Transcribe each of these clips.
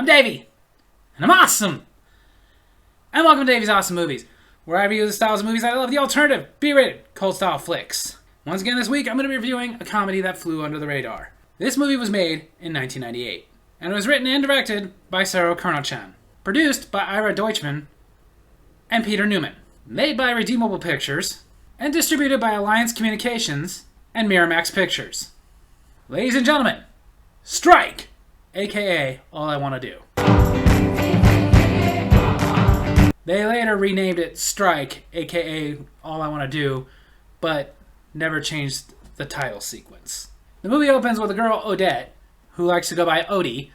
I'm Davey, and I'm awesome! And welcome to Davey's Awesome Movies, where I review the styles of movies that I love, the alternative, B-rated, cold-style flicks. Once again this week, I'm going to be reviewing a comedy that flew under the radar. This movie was made in 1998, and it was written and directed by Saro Kernochan, produced by Ira Deutschman and Peter Newman, made by Redeemable Pictures, and distributed by Alliance Communications and Miramax Pictures. Ladies and gentlemen, Strike, aka All I Want to Do. They later renamed it Strike, aka All I Want to Do, but never changed the title sequence. The movie opens with a girl, Odette, who likes to go by Odie,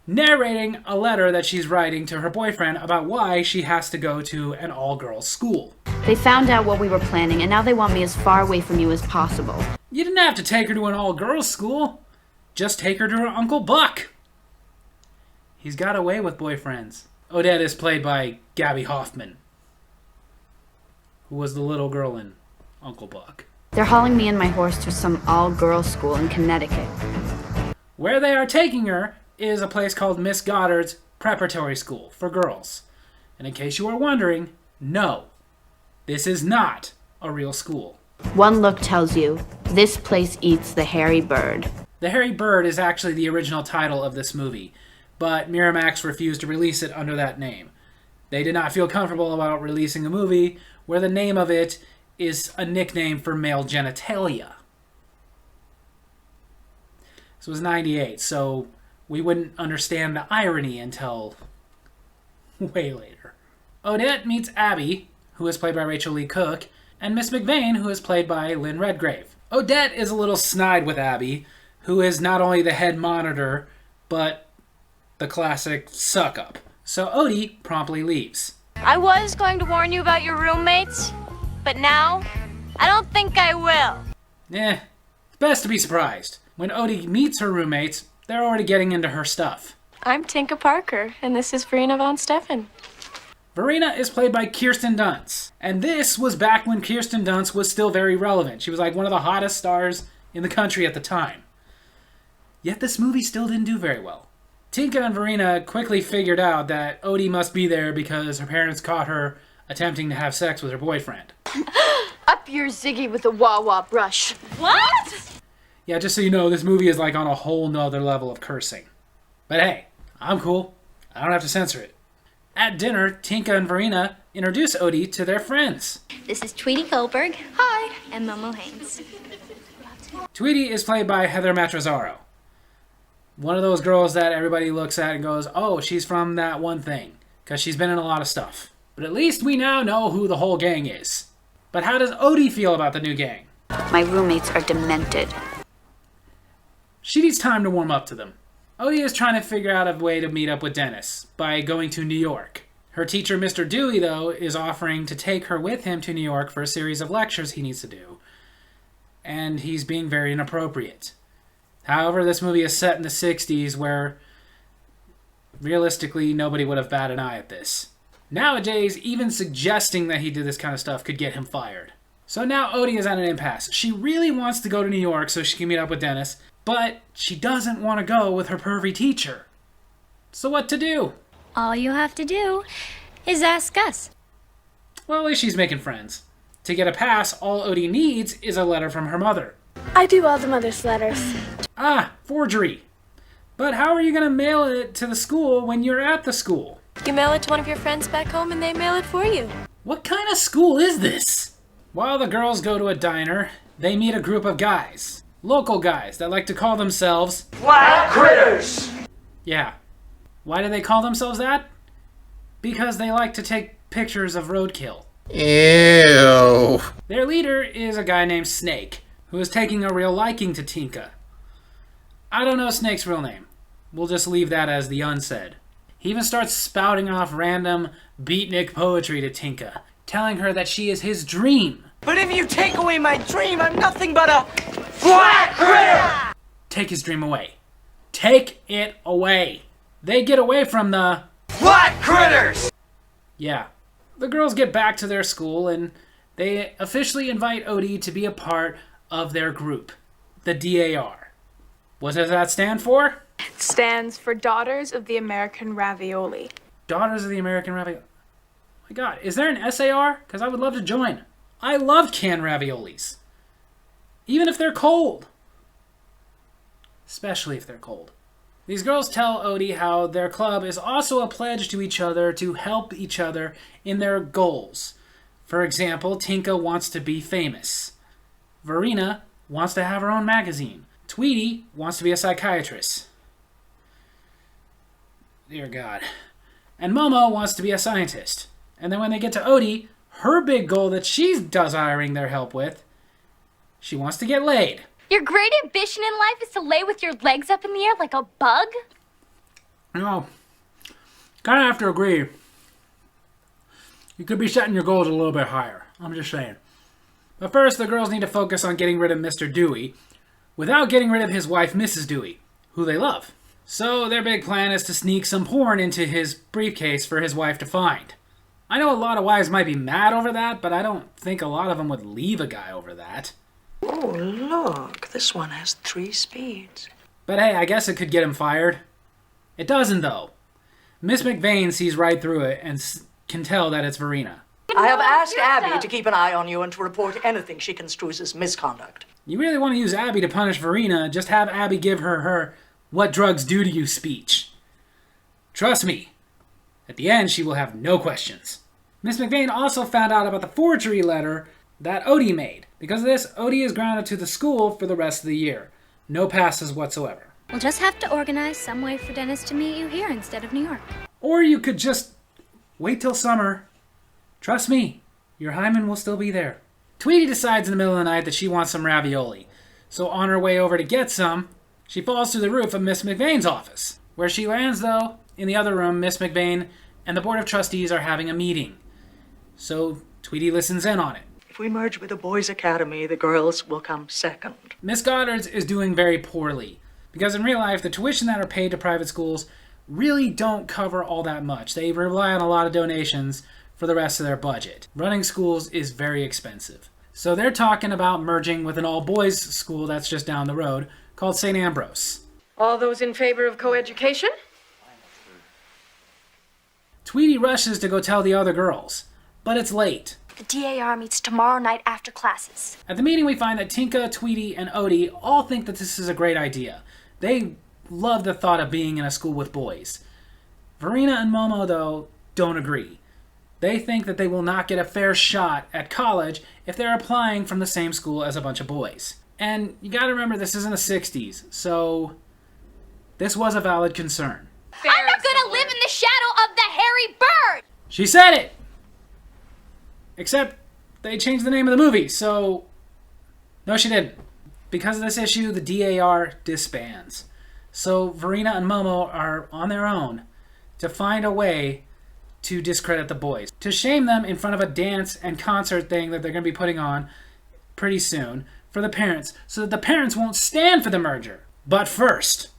narrating a letter that she's writing to her boyfriend about why she has to go to an all-girls school. They found out what we were planning, and now they want me as far away from you as possible. You didn't have to take her to an all-girls school. Just take her to her Uncle Buck. He's got away with boyfriends. Odette is played by Gabby Hoffman, who was the little girl in Uncle Buck. They're hauling me and my horse to some all-girls school in Connecticut. Where they are taking her is a place called Miss Goddard's Preparatory School for girls. And in case you are wondering, no, this is not a real school. One look tells you, this place eats the hairy bird. The Hairy Bird is actually the original title of this movie, but Miramax refused to release it under that name. They did not feel comfortable about releasing a movie where the name of it is a nickname for male genitalia. This was 98, so we wouldn't understand the irony until way later. Odette meets Abby, who is played by Rachel Lee Cook, and Miss McVeigh, who is played by Lynn Redgrave. Odette is a little snide with Abby, who is not only the head monitor, but the classic suck-up. So Odie promptly leaves. I was going to warn you about your roommates, but now, I don't think I will. It's best to be surprised. When Odie meets her roommates, they're already getting into her stuff. I'm Tinka Parker, and this is Verena von Steffen. Verena is played by Kirsten Dunst. And this was back when Kirsten Dunst was still very relevant. She was like one of the hottest stars in the country at the time. Yet this movie still didn't do very well. Tinka and Verena quickly figured out that Odie must be there because her parents caught her attempting to have sex with her boyfriend. Up your Ziggy with a wah-wah brush. What? Yeah, just so you know, this movie is like on a whole nother level of cursing. But hey, I'm cool. I don't have to censor it. At dinner, Tinka and Verena introduce Odie to their friends. This is Tweety Goldberg. Hi. And Momo Haynes. Tweety is played by Heather Matrazzaro. One of those girls that everybody looks at and goes, oh, she's from that one thing, because she's been in a lot of stuff. But at least we now know who the whole gang is. But how does Odie feel about the new gang? My roommates are demented. She needs time to warm up to them. Odie is trying to figure out a way to meet up with Dennis by going to New York. Her teacher, Mr. Dewey, though, is offering to take her with him to New York for a series of lectures he needs to do. And he's being very inappropriate. However, this movie is set in the 60s where, realistically, nobody would have batted an eye at this. Nowadays, even suggesting that he did this kind of stuff could get him fired. So now Odie is at an impasse. She really wants to go to New York so she can meet up with Dennis, but she doesn't want to go with her pervy teacher. So what to do? All you have to do is ask us. Well, at least she's making friends. To get a pass, all Odie needs is a letter from her mother. I do all the mother's letters. Ah, forgery. But how are you going to mail it to the school when you're at the school? You mail it to one of your friends back home, and they mail it for you. What kind of school is this? While the girls go to a diner, they meet a group of guys. Local guys that like to call themselves Flat Critters! Yeah. Why do they call themselves that? Because they like to take pictures of roadkill. Ew. Their leader is a guy named Snake, who is taking a real liking to Tinka. I don't know Snake's real name. We'll just leave that as the unsaid. He even starts spouting off random beatnik poetry to Tinka, telling her that she is his dream. But if you take away my dream, I'm nothing but a flat critter! Take his dream away. Take it away. They get away from the Flat Critters! Yeah. The girls get back to their school and they officially invite Odie to be a part of their group, the DAR. What does that stand for? It stands for Daughters of the American Ravioli. Daughters of the American Ravioli. Oh my god, is there an SAR? Because I would love to join. I love canned raviolis. Even if they're cold. Especially if they're cold. These girls tell Odie how their club is also a pledge to each other to help each other in their goals. For example, Tinka wants to be famous. Verena wants to have her own magazine. Tweety wants to be a psychiatrist. Dear God. And Momo wants to be a scientist. And then when they get to Odie, her big goal that she's desiring their help with, she wants to get laid. Your great ambition in life is to lay with your legs up in the air like a bug? No. Kind of have to agree. You could be setting your goals a little bit higher. I'm just saying. But first, the girls need to focus on getting rid of Mr. Dewey without getting rid of his wife, Mrs. Dewey, who they love. So their big plan is to sneak some porn into his briefcase for his wife to find. I know a lot of wives might be mad over that, but I don't think a lot of them would leave a guy over that. Oh, look. This one has 3 speeds. But hey, I guess it could get him fired. It doesn't, though. Miss McVane sees right through it and can tell that it's Verena. I have asked Abby to keep an eye on you and to report anything she construes as misconduct. You really want to use Abby to punish Verena, just have Abby give her "what drugs do to you" speech. Trust me, at the end she will have no questions. Miss McVane also found out about the forgery letter that Odie made. Because of this, Odie is grounded to the school for the rest of the year. No passes whatsoever. We'll just have to organize some way for Dennis to meet you here instead of New York. Or you could just wait till summer. Trust me, your hymen will still be there. Tweety decides in the middle of the night that she wants some ravioli. So on her way over to get some, she falls through the roof of Miss McVane's office. Where she lands, though, in the other room, Miss McVane and the Board of Trustees are having a meeting. So Tweety listens in on it. If we merge with the boys' academy, the girls will come second. Miss Goddard's is doing very poorly. Because in real life, the tuition that are paid to private schools really don't cover all that much. They rely on a lot of donations for the rest of their budget. Running schools is very expensive. So they're talking about merging with an all-boys school that's just down the road called St. Ambrose. All those in favor of coeducation? Tweety rushes to go tell the other girls, but it's late. The DAR meets tomorrow night after classes. At the meeting, we find that Tinka, Tweety, and Odie all think that this is a great idea. They love the thought of being in a school with boys. Verena and Momo, though, don't agree. They think that they will not get a fair shot at college if they're applying from the same school as a bunch of boys. And you gotta remember, this isn't the 60s, so this was a valid concern. I'm not gonna live in the shadow of the hairy bird! She said it! Except they changed the name of the movie, so... No, she didn't. Because of this issue, the DAR disbands. So Verena and Momo are on their own to find a way to discredit the boys. To shame them in front of a dance and concert thing that they're going to be putting on pretty soon for the parents, so that the parents won't stand for the merger. But first...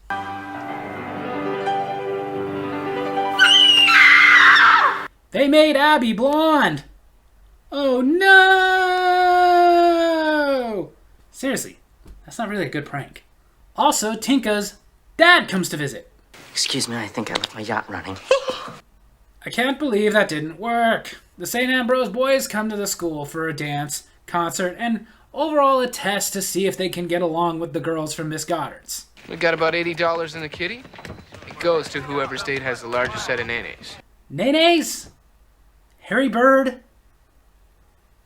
They made Abby blonde! Oh no! Seriously, that's not really a good prank. Also, Tinka's dad comes to visit. Excuse me, I think I left my yacht running. I can't believe that didn't work. The St. Ambrose boys come to the school for a dance, concert, and overall a test to see if they can get along with the girls from Miss Goddard's. We got about $80 in the kitty. It goes to whoever state has the largest set of nenes. Nenes? Harry Bird?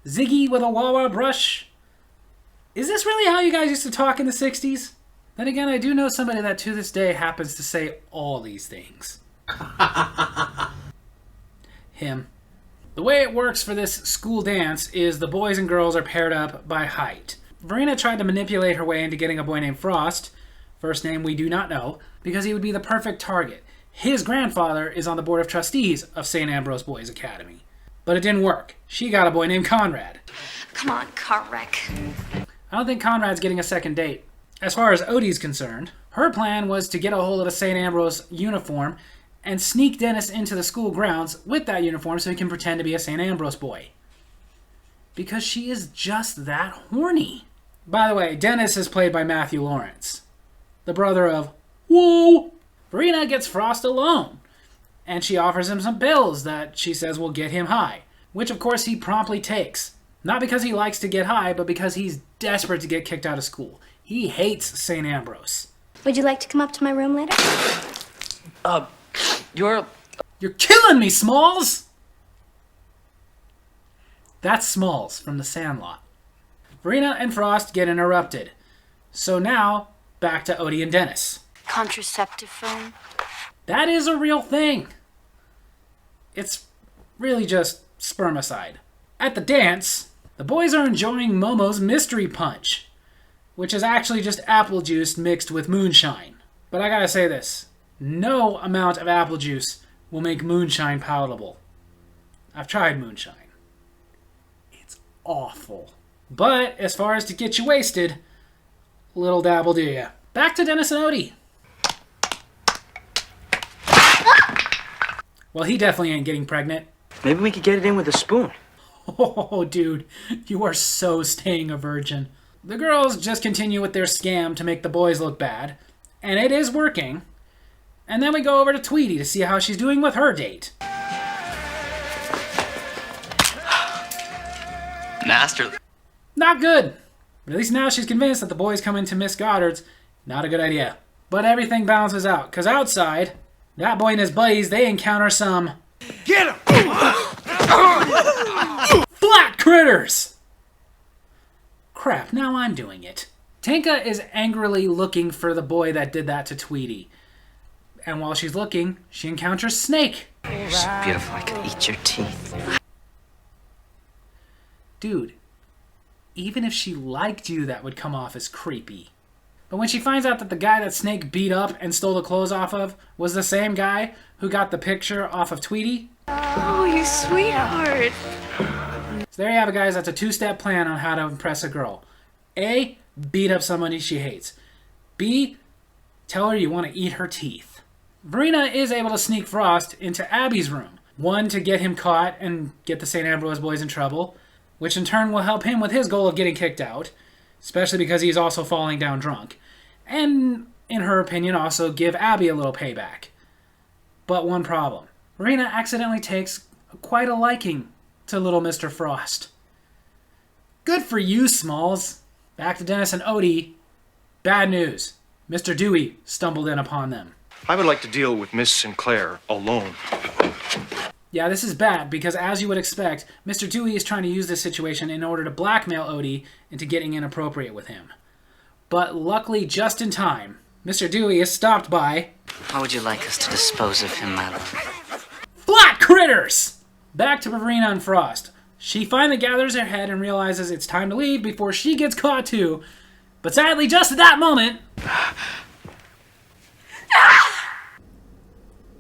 Ziggy with a wah-wah brush? Is this really how you guys used to talk in the 60s? Then again, I do know somebody that to this day happens to say all these things. Him. The way it works for this school dance is the boys and girls are paired up by height. Verena tried to manipulate her way into getting a boy named Frost, first name we do not know, because he would be the perfect target. His grandfather is on the Board of Trustees of St. Ambrose Boys Academy. But it didn't work. She got a boy named Conrad. Come on, car wreck. I don't think Conrad's getting a second date. As far as Odie's concerned, her plan was to get a hold of a St. Ambrose uniform and sneak Dennis into the school grounds with that uniform so he can pretend to be a St. Ambrose boy. Because she is just that horny. By the way, Dennis is played by Matthew Lawrence, the brother of Whoa! Verena gets Frost alone, and she offers him some pills that she says will get him high, which of course he promptly takes. Not because he likes to get high, but because he's desperate to get kicked out of school. He hates St. Ambrose. Would you like to come up to my room later? You're killing me, Smalls! That's Smalls from The Sandlot. Verena and Frost get interrupted. So now, back to Odie and Dennis. Contraceptive phone? That is a real thing. It's really just spermicide. At the dance, the boys are enjoying Momo's Mystery Punch, which is actually just apple juice mixed with moonshine. But I gotta say this, no amount of apple juice will make moonshine palatable. I've tried moonshine. It's awful. But as far as to get you wasted, little dabble do ya. Back to Dennis and Odie. Well, he definitely ain't getting pregnant. Maybe we could get it in with a spoon. Oh, dude, you are so staying a virgin. The girls just continue with their scam to make the boys look bad, and it is working. And then we go over to Tweety to see how she's doing with her date. Master. Not good. But at least now she's convinced that the boys coming to Miss Goddard's not a good idea. But everything balances out, because outside, that boy and his buddies, they encounter some... Get him! flat critters! Crap, now I'm doing it. Tanka is angrily looking for the boy that did that to Tweety. And while she's looking, she encounters Snake. You're so beautiful, I could eat your teeth. Dude, even if she liked you, that would come off as creepy. But when she finds out that the guy that Snake beat up and stole the clothes off of was the same guy who got the picture off of Tweety... Oh, you sweetheart. So there you have it, guys. That's a two-step plan on how to impress a girl. A, beat up somebody she hates. B, tell her you want to eat her teeth. Verena is able to sneak Frost into Abby's room. One, to get him caught and get the St. Ambrose boys in trouble, which in turn will help him with his goal of getting kicked out, especially because he's also falling down drunk. And, in her opinion, also give Abby a little payback. But one problem. Verena accidentally takes quite a liking to little Mr. Frost. Good for you, Smalls. Back to Dennis and Odie. Bad news. Mr. Dewey stumbled in upon them. I would like to deal with Miss Sinclair alone. Yeah, this is bad because, as you would expect, Mr. Dewey is trying to use this situation in order to blackmail Odie into getting inappropriate with him. But luckily, just in time, Mr. Dewey is stopped by... How would you like us to dispose of him, my love? Flat critters! Back to Verena and Frost. She finally gathers her head and realizes it's time to leave before she gets caught too. But sadly, just at that moment...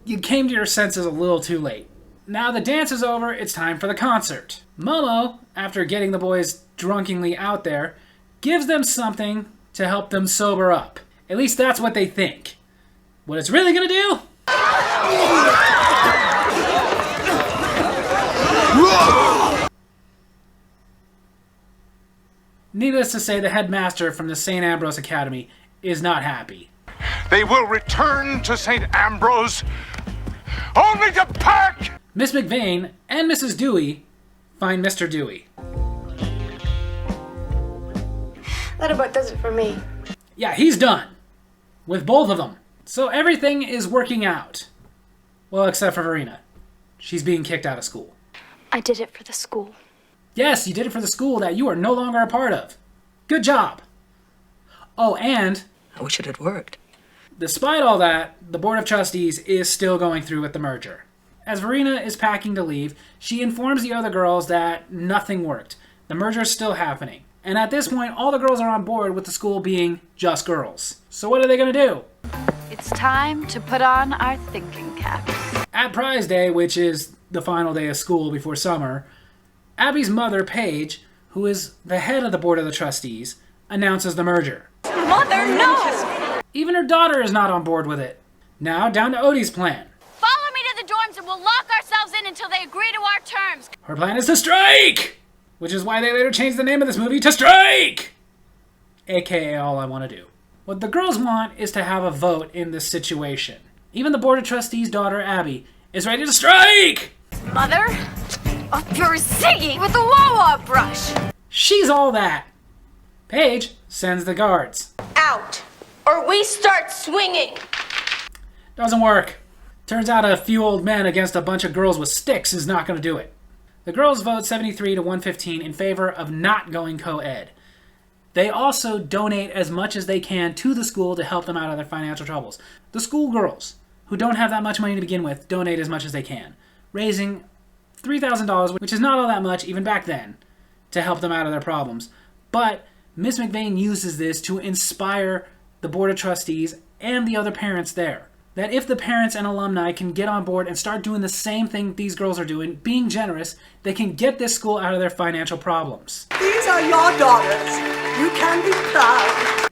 you came to your senses a little too late. Now the dance is over, it's time for the concert. Momo, after getting the boys drunkenly out there, gives them something to help them sober up. At least that's what they think. What it's really gonna do? Needless to say, the headmaster from the St. Ambrose Academy is not happy. They will return to St. Ambrose only to pack! Miss McVane and Mrs. Dewey find Mr. Dewey. That about does it for me. Yeah, he's done. With both of them. So everything is working out. Well, except for Verena. She's being kicked out of school. I did it for the school. Yes, you did it for the school that you are no longer a part of. Good job. Oh, and... I wish it had worked. Despite all that, the Board of Trustees is still going through with the merger. As Verena is packing to leave, she informs the other girls that nothing worked. The merger is still happening. And at this point, all the girls are on board with the school being just girls. So what are they going to do? It's time to put on our thinking caps. At Prize Day, which is the final day of school before summer, Abby's mother, Paige, who is the head of the Board of the Trustees, announces the merger. Mother, no! Even her daughter is not on board with it. Now, down to Odie's plan. Follow me to the dorms and we'll lock ourselves in until they agree to our terms. Her plan is to strike! Which is why they later changed the name of this movie to Strike! AKA All I Want to Do. What the girls want is to have a vote in this situation. Even the Board of Trustees' daughter, Abby, is ready to strike! Mother, up your Ziggy with the wah-wah brush! She's all that. Paige sends the guards. Out, or we start swinging! Doesn't work. Turns out a few old men against a bunch of girls with sticks is not going to do it. The girls vote 73 to 115 in favor of not going co-ed. They also donate as much as they can to the school to help them out of their financial troubles. The schoolgirls, who don't have that much money to begin with, donate as much as they can, raising $3,000, which is not all that much even back then, to help them out of their problems. But Miss McVeigh uses this to inspire the Board of Trustees and the other parents there. That if the parents and alumni can get on board and start doing the same thing these girls are doing, being generous, they can get this school out of their financial problems. These are your daughters. You can be proud.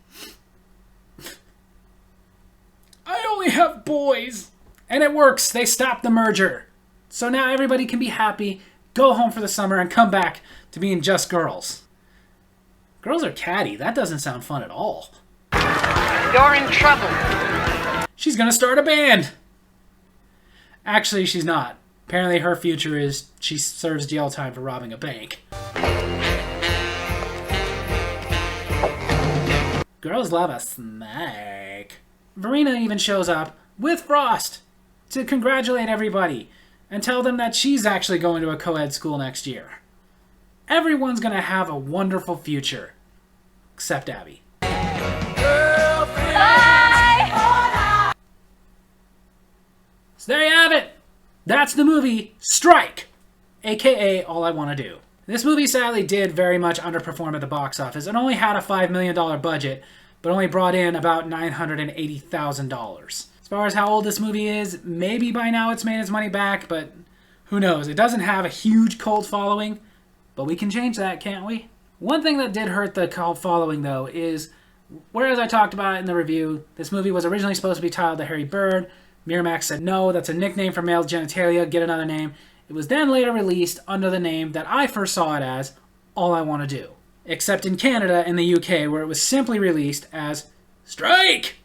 I only have boys. And it works. They stopped the merger. So now everybody can be happy, go home for the summer, and come back to being just girls. Girls are catty. That doesn't sound fun at all. You're in trouble. She's gonna start a band. Actually, she's not. Apparently her future is she serves jail time for robbing a bank. Girls love a snack. Verena even shows up with Frost to congratulate everybody and tell them that she's actually going to a co-ed school next year. Everyone's gonna have a wonderful future. Except Abby. So there you have it. That's the movie Strike, aka All I Want to Do. This movie sadly did very much underperform at the box office. It only had a $5 million budget, but only brought in about $980,000. As far as how old this movie is, maybe by now it's made its money back, but who knows? It doesn't have a huge cult following, but we can change that, can't we? One thing that did hurt the cult following, though, is, whereas I talked about it in the review, this movie was originally supposed to be titled The Hairy Bird. Miramax said, no, that's a nickname for male genitalia, get another name. It was then later released under the name that I first saw it as, All I Want to Do. Except in Canada and the UK, where it was simply released as Strike!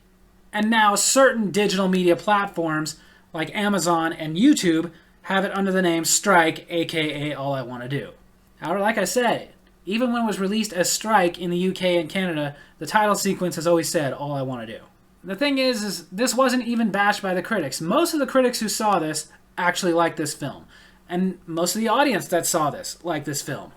And now certain digital media platforms, like Amazon and YouTube, have it under the name Strike, aka All I Want to Do. However, like I said, even when it was released as Strike in the UK and Canada, the title sequence has always said All I Want to Do. The thing is this wasn't even bashed by the critics. Most of the critics who saw this actually liked this film. And most of the audience that saw this liked this film.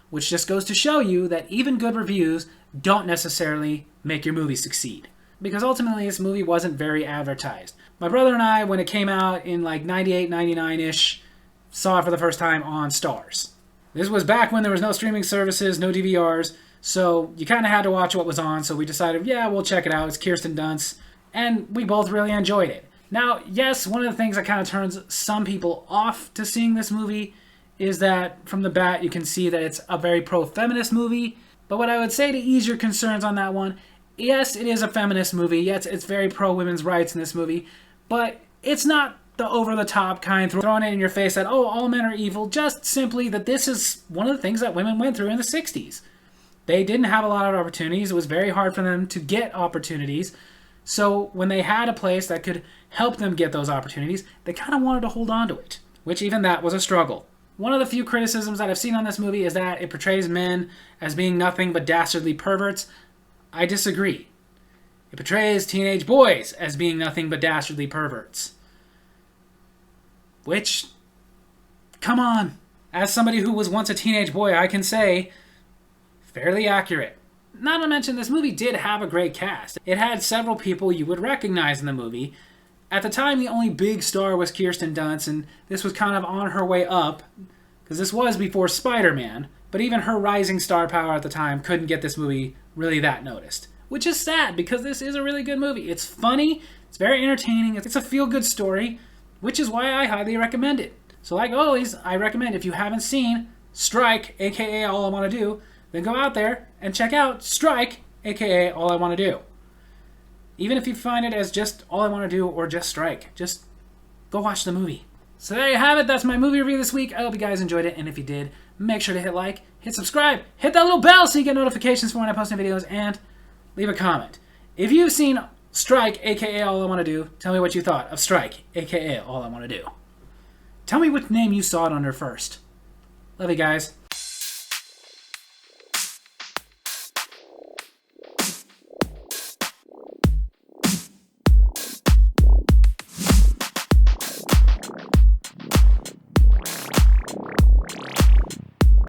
Which just goes to show you that even good reviews don't necessarily make your movie succeed. Because ultimately this movie wasn't very advertised. My brother and I, when it came out in like 98, 99-ish, saw it for the first time on Starz. This was back when there was no streaming services, no DVRs, so you kind of had to watch what was on, so we decided, yeah, we'll check it out. It's Kirsten Dunst. And we both really enjoyed it. Now, yes, one of the things that kind of turns some people off to seeing this movie is that from the bat you can see that it's a very pro-feminist movie. But what I would say to ease your concerns on that one, yes, it is a feminist movie. Yes, it's very pro-women's rights in this movie. But it's not the over-the-top kind, throwing it in your face that, oh, all men are evil. Just simply that this is one of the things that women went through in the 60s. They didn't have a lot of opportunities. It was very hard for them to get opportunities. So when they had a place that could help them get those opportunities, they kind of wanted to hold on to it, which even that was a struggle. One of the few criticisms that I've seen on this movie is that it portrays men as being nothing but dastardly perverts. I disagree. It portrays teenage boys as being nothing but dastardly perverts. Which, come on. As somebody who was once a teenage boy, I can say, fairly accurate. Not to mention, this movie did have a great cast. It had several people you would recognize in the movie. At the time, the only big star was Kirsten Dunst, and this was kind of on her way up, because this was before Spider-Man, but even her rising star power at the time couldn't get this movie really that noticed. Which is sad, because this is a really good movie. It's funny, it's very entertaining, it's a feel-good story, which is why I highly recommend it. So like always, I recommend if you haven't seen Strike, aka All I Want to Do, then go out there and check out Strike, aka All I Want to Do. Even if you find it as just All I Want to Do or just Strike, just go watch the movie. So there you have it. That's my movie review this week. I hope you guys enjoyed it, and if you did, make sure to hit like, hit subscribe, hit that little bell so you get notifications for when I post new videos, and leave a comment. If you've seen Strike, aka All I Want to Do, tell me what you thought of Strike, aka All I Want to Do. Tell me what name you saw it under first. Love you guys.